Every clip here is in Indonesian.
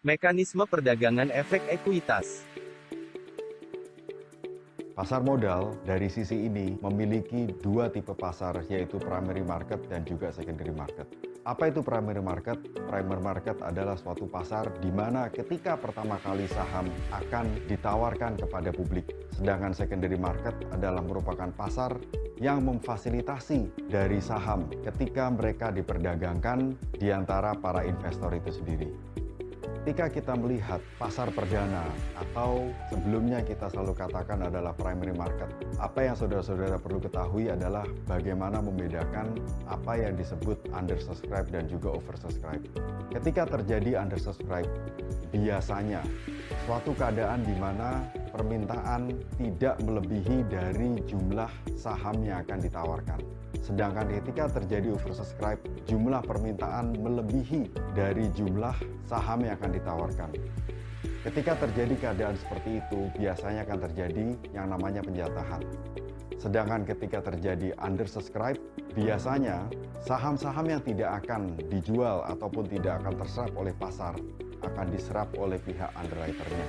Mekanisme perdagangan efek ekuitas. Pasar modal dari sisi ini memiliki dua tipe pasar, yaitu primary market dan juga secondary market. Apa itu primary market? Primary market adalah suatu pasar di mana ketika pertama kali saham akan ditawarkan kepada publik. Sedangkan secondary market adalah merupakan pasar yang memfasilitasi dari saham ketika mereka diperdagangkan di antara para investor itu sendiri. Ketika kita melihat pasar perdana atau sebelumnya kita selalu katakan adalah primary market, apa yang saudara-saudara perlu ketahui adalah bagaimana membedakan apa yang disebut undersubscribe dan juga oversubscribe. Ketika terjadi undersubscribe, biasanya suatu keadaan di mana permintaan tidak melebihi dari jumlah saham yang akan ditawarkan. Sedangkan ketika terjadi oversubscribe, jumlah permintaan melebihi dari jumlah saham yang akan ditawarkan. Ketika terjadi keadaan seperti itu, biasanya akan terjadi yang namanya penjatahan. Sedangkan ketika terjadi undersubscribe, biasanya saham-saham yang tidak akan dijual ataupun tidak akan terserap oleh pasar, akan diserap oleh pihak underwriter-nya.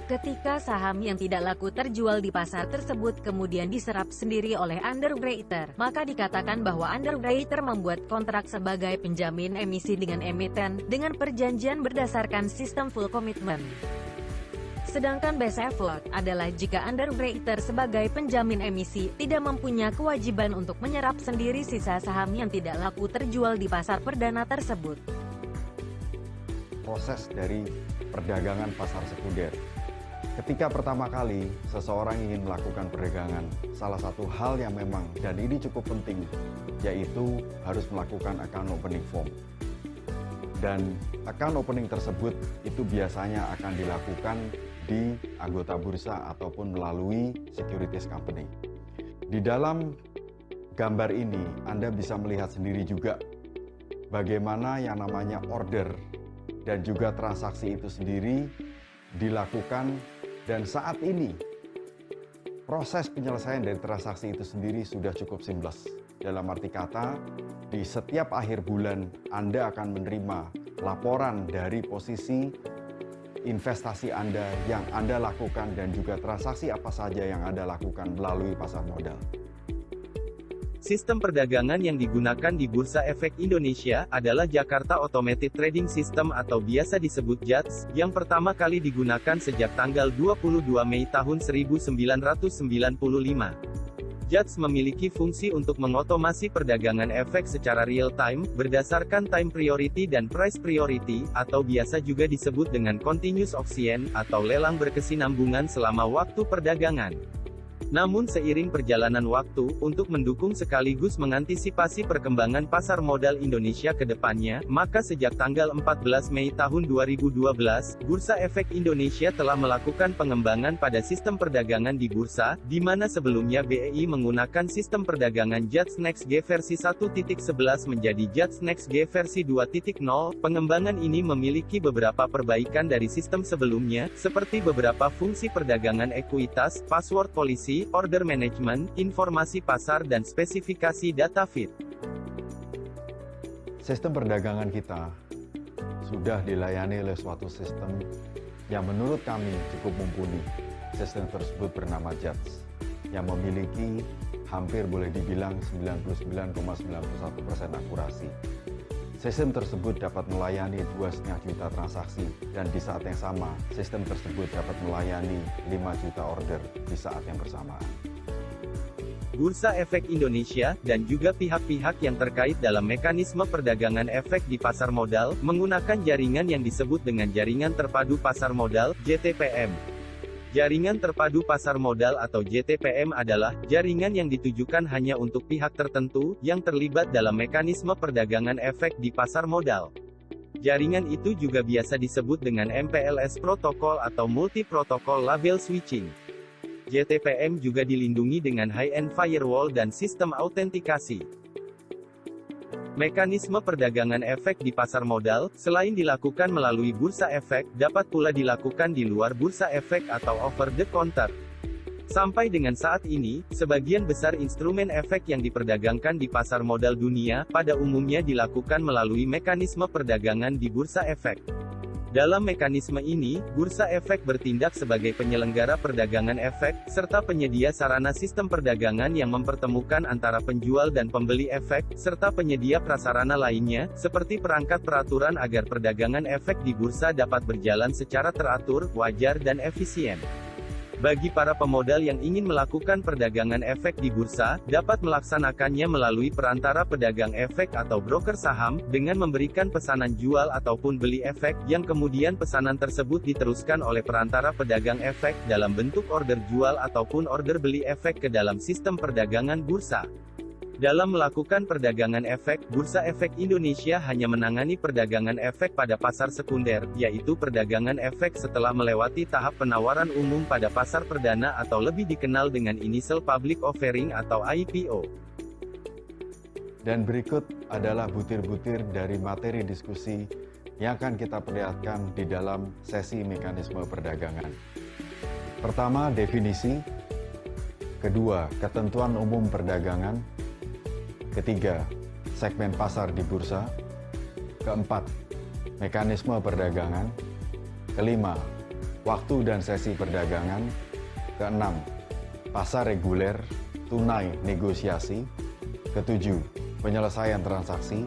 Ketika saham yang tidak laku terjual di pasar tersebut kemudian diserap sendiri oleh underwriter, maka dikatakan bahwa underwriter membuat kontrak sebagai penjamin emisi dengan emiten, dengan perjanjian berdasarkan sistem full commitment. Sedangkan base effort adalah jika underwriter sebagai penjamin emisi tidak mempunyai kewajiban untuk menyerap sendiri sisa saham yang tidak laku terjual di pasar perdana tersebut. Proses dari perdagangan pasar sekunder. Ketika pertama kali seseorang ingin melakukan perdagangan, salah satu hal yang memang dan ini cukup penting, yaitu harus melakukan account opening form. Dan account opening tersebut itu biasanya akan dilakukan di anggota bursa ataupun melalui securities company. Di dalam gambar ini Anda bisa melihat sendiri juga bagaimana yang namanya order dan juga transaksi itu sendiri dilakukan. Dan saat ini, proses penyelesaian dari transaksi itu sendiri sudah cukup seamless. Dalam arti kata, di setiap akhir bulan Anda akan menerima laporan dari posisi investasi Anda yang Anda lakukan dan juga transaksi apa saja yang Anda lakukan melalui pasar modal. Sistem perdagangan yang digunakan di Bursa Efek Indonesia adalah Jakarta Automated Trading System atau biasa disebut JATS, yang pertama kali digunakan sejak tanggal 22 Mei tahun 1995. JATS memiliki fungsi untuk mengotomasi perdagangan efek secara real-time, berdasarkan time priority dan price priority, atau biasa juga disebut dengan continuous auction, atau lelang berkesinambungan selama waktu perdagangan. Namun seiring perjalanan waktu, untuk mendukung sekaligus mengantisipasi perkembangan pasar modal Indonesia ke depannya, maka sejak tanggal 14 Mei tahun 2012, Bursa Efek Indonesia telah melakukan pengembangan pada sistem perdagangan di bursa, di mana sebelumnya BEI menggunakan sistem perdagangan JATS Next G versi 1.11 menjadi JATS Next G versi 2.0. Pengembangan ini memiliki beberapa perbaikan dari sistem sebelumnya, seperti beberapa fungsi perdagangan ekuitas, password policy, order management, informasi pasar dan spesifikasi data feed. Sistem perdagangan kita sudah dilayani oleh suatu sistem yang menurut kami cukup mumpuni. Sistem tersebut bernama JATS, yang memiliki hampir boleh dibilang 99,91% akurasi. Sistem tersebut dapat melayani 2,5 juta transaksi, dan di saat yang sama, sistem tersebut dapat melayani 5 juta order di saat yang bersamaan. Bursa Efek Indonesia, dan juga pihak-pihak yang terkait dalam mekanisme perdagangan efek di pasar modal, menggunakan jaringan yang disebut dengan Jaringan Terpadu Pasar Modal, JTPM. Jaringan Terpadu Pasar Modal atau JTPM adalah jaringan yang ditujukan hanya untuk pihak tertentu yang terlibat dalam mekanisme perdagangan efek di pasar modal. Jaringan itu juga biasa disebut dengan MPLS protokol atau Multi Protocol Label Switching. JTPM juga dilindungi dengan high-end firewall dan sistem autentikasi. Mekanisme perdagangan efek di pasar modal, selain dilakukan melalui bursa efek, dapat pula dilakukan di luar bursa efek atau over the counter. Sampai dengan saat ini, sebagian besar instrumen efek yang diperdagangkan di pasar modal dunia, pada umumnya dilakukan melalui mekanisme perdagangan di bursa efek. Dalam mekanisme ini, Bursa Efek bertindak sebagai penyelenggara perdagangan efek, serta penyedia sarana sistem perdagangan yang mempertemukan antara penjual dan pembeli efek, serta penyedia prasarana lainnya, seperti perangkat peraturan agar perdagangan efek di bursa dapat berjalan secara teratur, wajar dan efisien. Bagi para pemodal yang ingin melakukan perdagangan efek di bursa, dapat melaksanakannya melalui perantara pedagang efek atau broker saham, dengan memberikan pesanan jual ataupun beli efek, yang kemudian pesanan tersebut diteruskan oleh perantara pedagang efek, dalam bentuk order jual ataupun order beli efek ke dalam sistem perdagangan bursa. Dalam melakukan perdagangan efek, Bursa Efek Indonesia hanya menangani perdagangan efek pada pasar sekunder, yaitu perdagangan efek setelah melewati tahap penawaran umum pada pasar perdana atau lebih dikenal dengan initial public offering atau IPO. Dan berikut adalah butir-butir dari materi diskusi yang akan kita perlihatkan di dalam sesi mekanisme perdagangan. Pertama, definisi. Kedua, ketentuan umum perdagangan. Ketiga, segmen pasar di bursa. Keempat, mekanisme perdagangan. Kelima, waktu dan sesi perdagangan. Keenam, pasar reguler, tunai, negosiasi. Ketujuh, penyelesaian transaksi.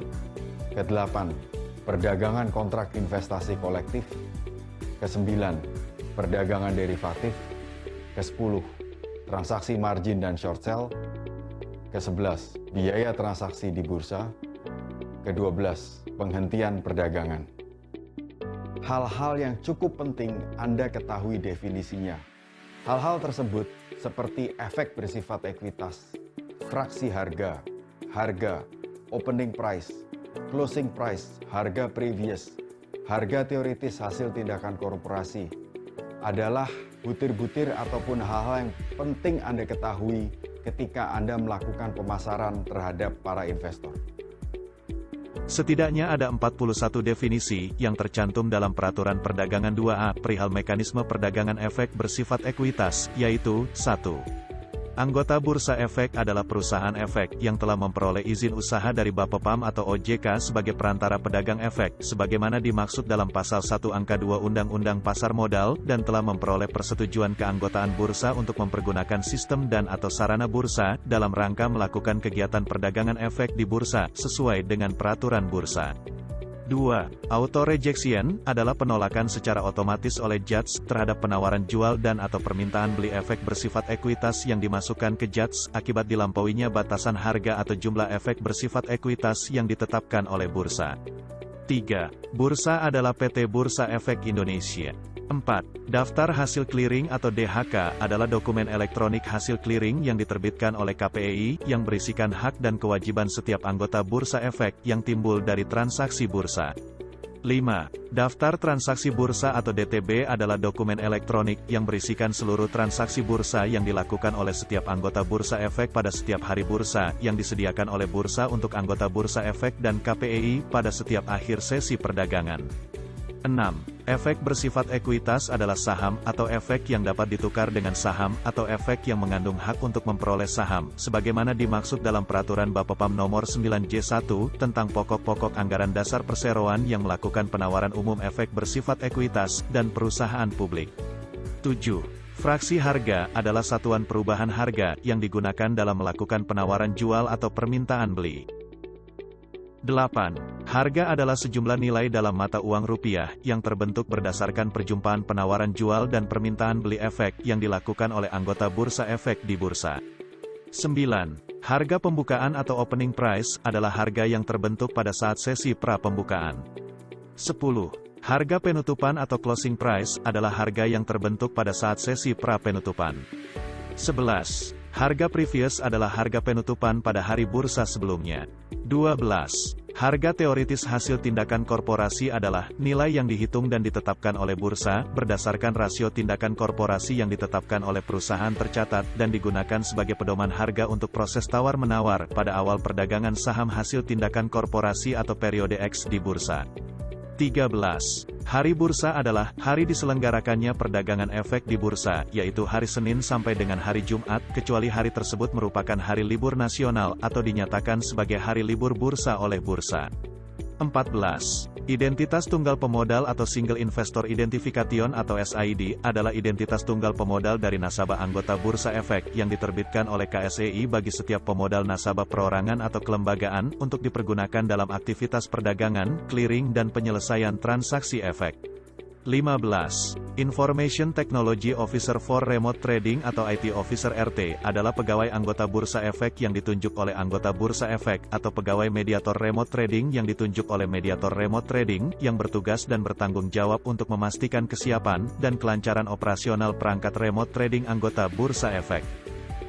Kedelapan, perdagangan kontrak investasi kolektif. Kesembilan, perdagangan derivatif. Kesepuluh, transaksi margin dan short sell. Ke-11, biaya transaksi di bursa. Ke-12, penghentian perdagangan. Hal-hal yang cukup penting Anda ketahui definisinya. Hal-hal tersebut seperti efek bersifat ekuitas, fraksi harga, opening price, closing price, harga previous, harga teoritis hasil tindakan korporasi, adalah butir-butir ataupun hal-hal yang penting Anda ketahui ketika Anda melakukan pemasaran terhadap para investor. Setidaknya ada 41 definisi yang tercantum dalam Peraturan Perdagangan 2A perihal mekanisme perdagangan efek bersifat ekuitas, yaitu 1. Anggota Bursa Efek adalah perusahaan efek yang telah memperoleh izin usaha dari Bapepam atau OJK sebagai perantara pedagang efek, sebagaimana dimaksud dalam Pasal 1 Angka 2 Undang-Undang Pasar Modal, dan telah memperoleh persetujuan keanggotaan bursa untuk mempergunakan sistem dan atau sarana bursa, dalam rangka melakukan kegiatan perdagangan efek di bursa, sesuai dengan peraturan bursa. 2. Auto-rejection adalah penolakan secara otomatis oleh judge terhadap penawaran jual dan atau permintaan beli efek bersifat ekuitas yang dimasukkan ke judge akibat dilampauinya batasan harga atau jumlah efek bersifat ekuitas yang ditetapkan oleh bursa. 3. Bursa adalah PT Bursa Efek Indonesia. 4. Daftar Hasil Clearing atau DHK adalah dokumen elektronik hasil clearing yang diterbitkan oleh KPEI yang berisikan hak dan kewajiban setiap anggota bursa efek yang timbul dari transaksi bursa. 5. Daftar Transaksi Bursa atau DTB adalah dokumen elektronik yang berisikan seluruh transaksi bursa yang dilakukan oleh setiap anggota bursa efek pada setiap hari bursa yang disediakan oleh bursa untuk anggota bursa efek dan KPEI pada setiap akhir sesi perdagangan. 6. Efek bersifat ekuitas adalah saham atau efek yang dapat ditukar dengan saham atau efek yang mengandung hak untuk memperoleh saham, sebagaimana dimaksud dalam Peraturan Bapepam Nomor 9J1 tentang pokok-pokok anggaran dasar perseroan yang melakukan penawaran umum efek bersifat ekuitas dan perusahaan publik. 7. Fraksi harga adalah satuan perubahan harga yang digunakan dalam melakukan penawaran jual atau permintaan beli. 8. Harga adalah sejumlah nilai dalam mata uang rupiah yang terbentuk berdasarkan perjumpaan penawaran jual dan permintaan beli efek yang dilakukan oleh anggota bursa efek di bursa. 9. Harga pembukaan atau opening price adalah harga yang terbentuk pada saat sesi pra-pembukaan. 10. Harga penutupan atau closing price adalah harga yang terbentuk pada saat sesi pra-penutupan. 11. Harga previous adalah harga penutupan pada hari bursa sebelumnya. 12. Harga teoritis hasil tindakan korporasi adalah nilai yang dihitung dan ditetapkan oleh bursa berdasarkan rasio tindakan korporasi yang ditetapkan oleh perusahaan tercatat dan digunakan sebagai pedoman harga untuk proses tawar-menawar pada awal perdagangan saham hasil tindakan korporasi atau periode X di bursa. 13. Hari bursa adalah hari diselenggarakannya perdagangan efek di bursa, yaitu hari Senin sampai dengan hari Jumat, kecuali hari tersebut merupakan hari libur nasional atau dinyatakan sebagai hari libur bursa oleh bursa. 14. Identitas tunggal pemodal atau Single Investor Identification atau SID adalah identitas tunggal pemodal dari nasabah anggota Bursa Efek yang diterbitkan oleh KSEI bagi setiap pemodal nasabah perorangan atau kelembagaan untuk dipergunakan dalam aktivitas perdagangan, clearing dan penyelesaian transaksi efek. 15. Information Technology Officer for Remote Trading atau IT Officer RT adalah pegawai anggota Bursa Efek yang ditunjuk oleh anggota Bursa Efek atau pegawai mediator remote trading yang ditunjuk oleh mediator remote trading yang bertugas dan bertanggung jawab untuk memastikan kesiapan dan kelancaran operasional perangkat remote trading anggota Bursa Efek.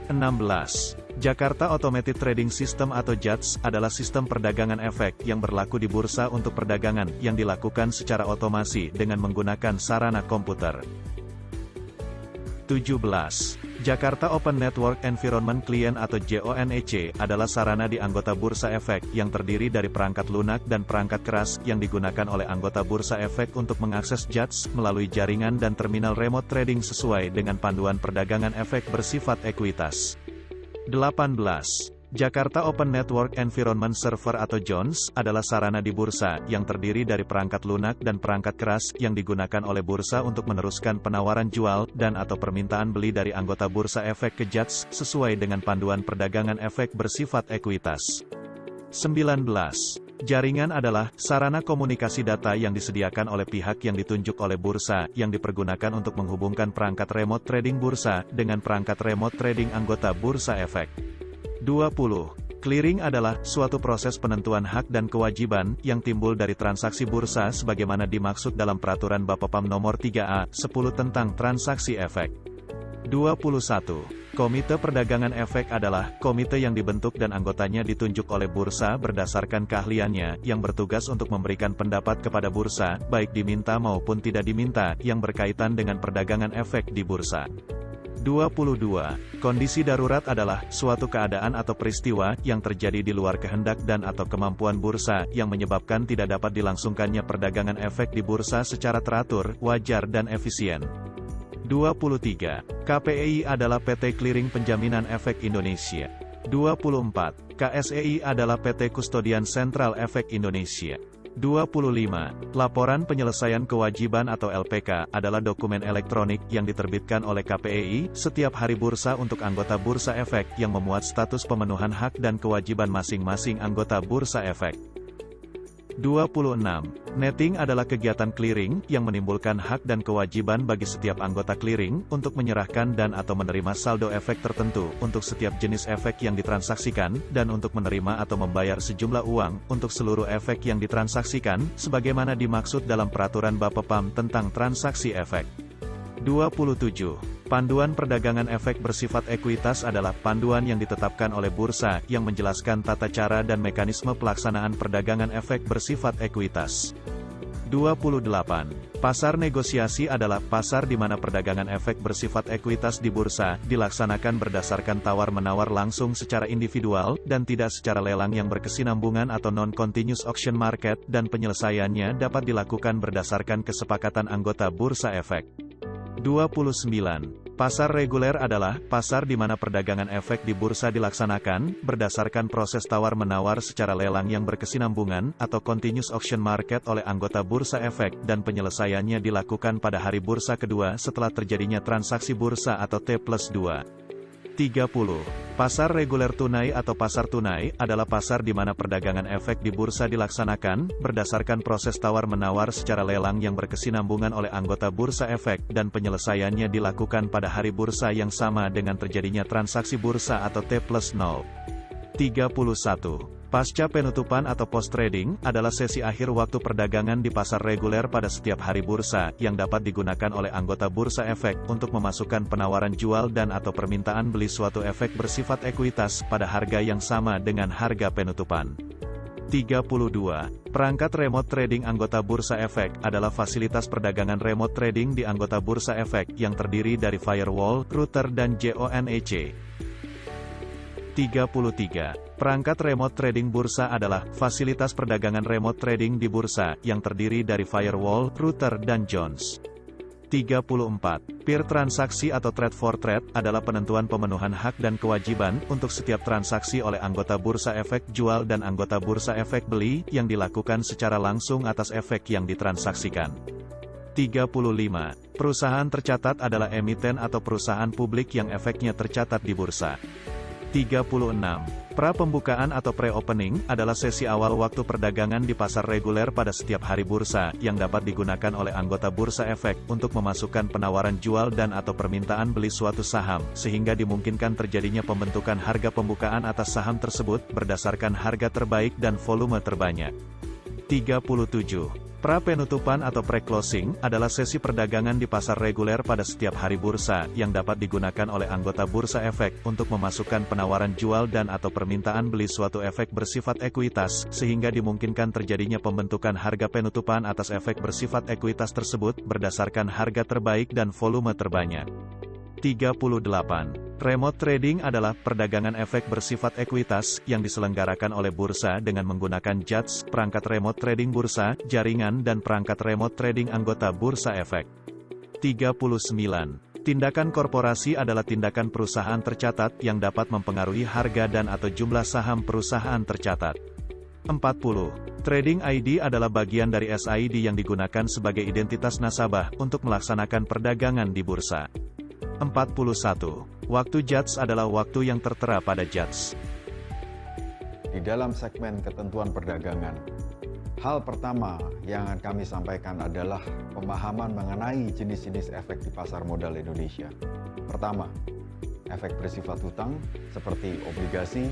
16. Jakarta Automated Trading System atau JATS adalah sistem perdagangan efek yang berlaku di bursa untuk perdagangan yang dilakukan secara otomasi dengan menggunakan sarana komputer. 17. Jakarta Open Network Environment Client atau JONEC adalah sarana di anggota Bursa Efek yang terdiri dari perangkat lunak dan perangkat keras yang digunakan oleh anggota Bursa Efek untuk mengakses JATS melalui jaringan dan terminal remote trading sesuai dengan panduan perdagangan efek bersifat ekuitas. 18. Jakarta Open Network Environment Server atau JONS adalah sarana di bursa yang terdiri dari perangkat lunak dan perangkat keras yang digunakan oleh bursa untuk meneruskan penawaran jual dan atau permintaan beli dari anggota Bursa Efek ke JATS sesuai dengan panduan perdagangan efek bersifat ekuitas. 19. Jaringan adalah sarana komunikasi data yang disediakan oleh pihak yang ditunjuk oleh bursa yang dipergunakan untuk menghubungkan perangkat remote trading bursa dengan perangkat remote trading anggota Bursa Efek. 20. Clearing adalah suatu proses penentuan hak dan kewajiban yang timbul dari transaksi bursa sebagaimana dimaksud dalam Peraturan Bapepam Nomor 3A 10 tentang transaksi efek. 21. Komite Perdagangan Efek adalah komite yang dibentuk dan anggotanya ditunjuk oleh bursa berdasarkan keahliannya yang bertugas untuk memberikan pendapat kepada bursa, baik diminta maupun tidak diminta, yang berkaitan dengan perdagangan efek di bursa. 22. Kondisi darurat adalah suatu keadaan atau peristiwa yang terjadi di luar kehendak dan atau kemampuan bursa yang menyebabkan tidak dapat dilangsungkannya perdagangan efek di bursa secara teratur, wajar dan efisien. 23. KPEI adalah PT Clearing Penjaminan Efek Indonesia. 24. KSEI adalah PT Kustodian Sentral Efek Indonesia. 25. Laporan Penyelesaian Kewajiban atau LPK adalah dokumen elektronik yang diterbitkan oleh KPEI setiap hari bursa untuk anggota Bursa Efek yang memuat status pemenuhan hak dan kewajiban masing-masing anggota Bursa Efek. 26. Netting adalah kegiatan clearing yang menimbulkan hak dan kewajiban bagi setiap anggota clearing untuk menyerahkan dan atau menerima saldo efek tertentu untuk setiap jenis efek yang ditransaksikan dan untuk menerima atau membayar sejumlah uang untuk seluruh efek yang ditransaksikan sebagaimana dimaksud dalam Peraturan Bapepam tentang transaksi efek. 27. Panduan perdagangan efek bersifat ekuitas adalah panduan yang ditetapkan oleh bursa yang menjelaskan tata cara dan mekanisme pelaksanaan perdagangan efek bersifat ekuitas. 28. Pasar negosiasi adalah pasar di mana perdagangan efek bersifat ekuitas di bursa dilaksanakan berdasarkan tawar-menawar langsung secara individual dan tidak secara lelang yang berkesinambungan atau non-continuous auction market dan penyelesaiannya dapat dilakukan berdasarkan kesepakatan anggota Bursa Efek. 29. Pasar reguler adalah pasar di mana perdagangan efek di bursa dilaksanakan berdasarkan proses tawar-menawar secara lelang yang berkesinambungan atau continuous auction market oleh anggota Bursa Efek dan penyelesaiannya dilakukan pada hari bursa kedua setelah terjadinya transaksi bursa atau T+2. 30. Pasar reguler tunai atau pasar tunai adalah pasar di mana perdagangan efek di bursa dilaksanakan berdasarkan proses tawar-menawar secara lelang yang berkesinambungan oleh anggota Bursa Efek dan penyelesaiannya dilakukan pada hari bursa yang sama dengan terjadinya transaksi bursa atau T+0. 31. Pasca penutupan atau post-trading adalah sesi akhir waktu perdagangan di pasar reguler pada setiap hari bursa yang dapat digunakan oleh anggota Bursa Efek untuk memasukkan penawaran jual dan atau permintaan beli suatu efek bersifat ekuitas pada harga yang sama dengan harga penutupan. 32. Perangkat remote trading anggota Bursa Efek adalah fasilitas perdagangan remote trading di anggota Bursa Efek yang terdiri dari firewall, router dan JONEC. 33. Perangkat remote trading bursa adalah fasilitas perdagangan remote trading di bursa yang terdiri dari firewall, router dan JONS. 34. Peer transaksi atau trade for trade adalah penentuan pemenuhan hak dan kewajiban untuk setiap transaksi oleh anggota bursa efek jual dan anggota bursa efek beli yang dilakukan secara langsung atas efek yang ditransaksikan. 35. Perusahaan tercatat adalah emiten atau perusahaan publik yang efeknya tercatat di bursa. 36. Pra-pembukaan atau pre-opening adalah sesi awal waktu perdagangan di pasar reguler pada setiap hari bursa yang dapat digunakan oleh anggota bursa efek untuk memasukkan penawaran jual dan atau permintaan beli suatu saham, sehingga dimungkinkan terjadinya pembentukan harga pembukaan atas saham tersebut berdasarkan harga terbaik dan volume terbanyak. 37. Pra-penutupan atau pre-closing adalah sesi perdagangan di pasar reguler pada setiap hari bursa yang dapat digunakan oleh anggota bursa efek untuk memasukkan penawaran jual dan atau permintaan beli suatu efek bersifat ekuitas, sehingga dimungkinkan terjadinya pembentukan harga penutupan atas efek bersifat ekuitas tersebut berdasarkan harga terbaik dan volume terbanyak. 38. Remote trading adalah perdagangan efek bersifat ekuitas yang diselenggarakan oleh bursa dengan menggunakan JATS, perangkat remote trading bursa, jaringan dan perangkat remote trading anggota bursa efek. 39. Tindakan korporasi adalah tindakan perusahaan tercatat yang dapat mempengaruhi harga dan atau jumlah saham perusahaan tercatat. 40. Trading ID adalah bagian dari SID yang digunakan sebagai identitas nasabah untuk melaksanakan perdagangan di bursa. 41. Waktu JATS adalah waktu yang tertera pada JATS. Di dalam segmen ketentuan perdagangan, hal pertama yang akan kami sampaikan adalah pemahaman mengenai jenis-jenis efek di pasar modal Indonesia. Pertama, efek bersifat hutang seperti obligasi,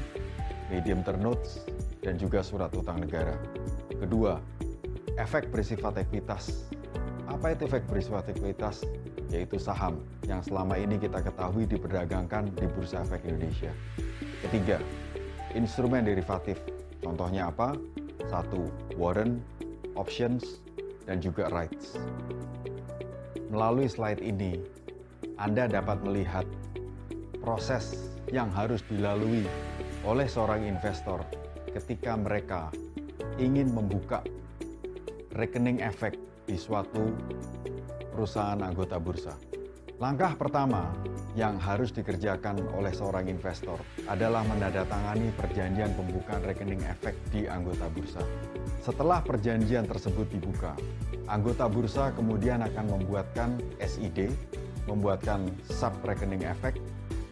medium term notes, dan juga surat utang negara. Kedua, efek bersifat ekuitas. Apa itu efek bersifat ekuitas? Yaitu saham yang selama ini kita ketahui diperdagangkan di Bursa Efek Indonesia. Ketiga, instrumen derivatif. Contohnya apa? 1. Warrant, options, dan juga rights. Melalui slide ini, Anda dapat melihat proses yang harus dilalui oleh seorang investor ketika mereka ingin membuka rekening efek di suatu perusahaan anggota bursa. Langkah pertama yang harus dikerjakan oleh seorang investor adalah menandatangani perjanjian pembukaan rekening efek di anggota bursa. Setelah perjanjian tersebut dibuka, anggota bursa kemudian akan membuatkan SID, membuatkan sub rekening efek,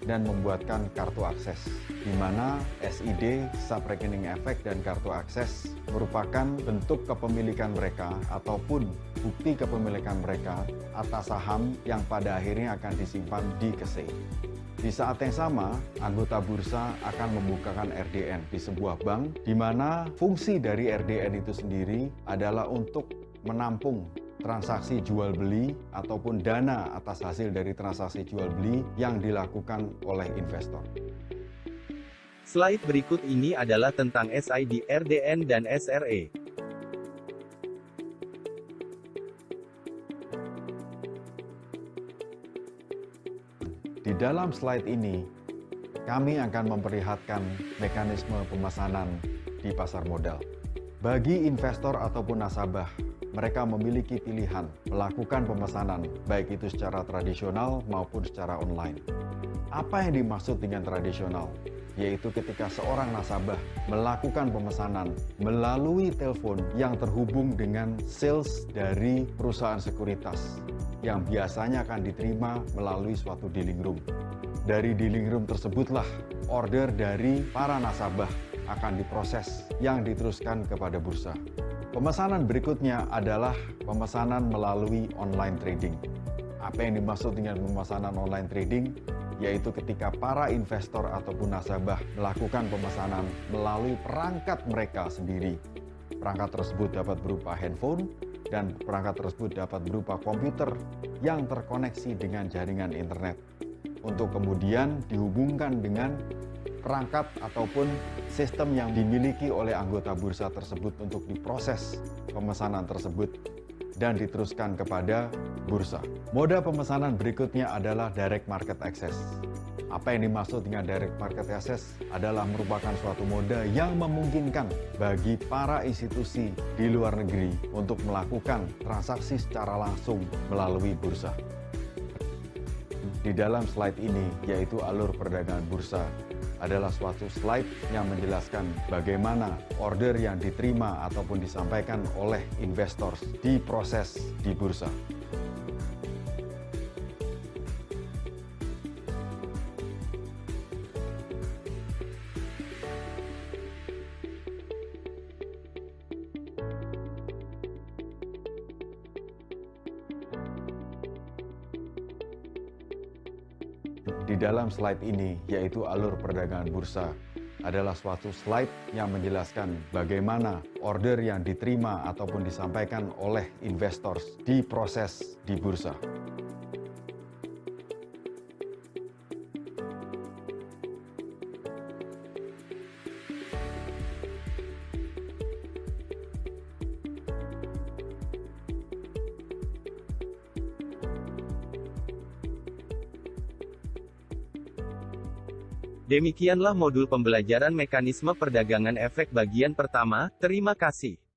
dan membuatkan kartu akses, di mana SID, sub rekening efek, dan kartu akses merupakan bentuk kepemilikan mereka ataupun bukti kepemilikan mereka atas saham yang pada akhirnya akan disimpan di KSE. Di saat yang sama, anggota bursa akan membukakan RDN di sebuah bank, di mana fungsi dari RDN itu sendiri adalah untuk menampung transaksi jual beli ataupun dana atas hasil dari transaksi jual beli yang dilakukan oleh investor. Slide berikut ini adalah tentang SID, RDN, dan SRE. Di dalam slide ini, kami akan memperlihatkan mekanisme pemesanan di pasar modal. Bagi investor ataupun nasabah, mereka memiliki pilihan melakukan pemesanan, baik itu secara tradisional maupun secara online. Apa yang dimaksud dengan tradisional? Yaitu ketika seorang nasabah melakukan pemesanan melalui telepon yang terhubung dengan sales dari perusahaan sekuritas, yang biasanya akan diterima melalui suatu dealing room. Dari dealing room tersebutlah order dari para nasabah akan diproses yang diteruskan kepada bursa. Pemesanan berikutnya adalah pemesanan melalui online trading. Apa yang dimaksud dengan pemesanan online trading? Yaitu ketika para investor ataupun nasabah melakukan pemesanan melalui perangkat mereka sendiri. Perangkat tersebut dapat berupa handphone, dan perangkat tersebut dapat berupa komputer yang terkoneksi dengan jaringan internet, untuk kemudian dihubungkan dengan perangkat ataupun sistem yang dimiliki oleh anggota bursa tersebut untuk diproses pemesanan tersebut dan diteruskan kepada bursa. Moda pemesanan berikutnya adalah direct market access. Apa yang dimaksud dengan direct market access adalah merupakan suatu moda yang memungkinkan bagi para institusi di luar negeri untuk melakukan transaksi secara langsung melalui bursa. Di dalam slide ini, yaitu alur perdagangan bursa, adalah suatu slide yang menjelaskan bagaimana order yang diterima ataupun disampaikan oleh investor diproses di bursa. Di dalam slide ini, yaitu alur perdagangan bursa, adalah suatu slide yang menjelaskan bagaimana order yang diterima ataupun disampaikan oleh investor diproses di bursa. Demikianlah modul pembelajaran mekanisme perdagangan efek bagian pertama. Terima kasih.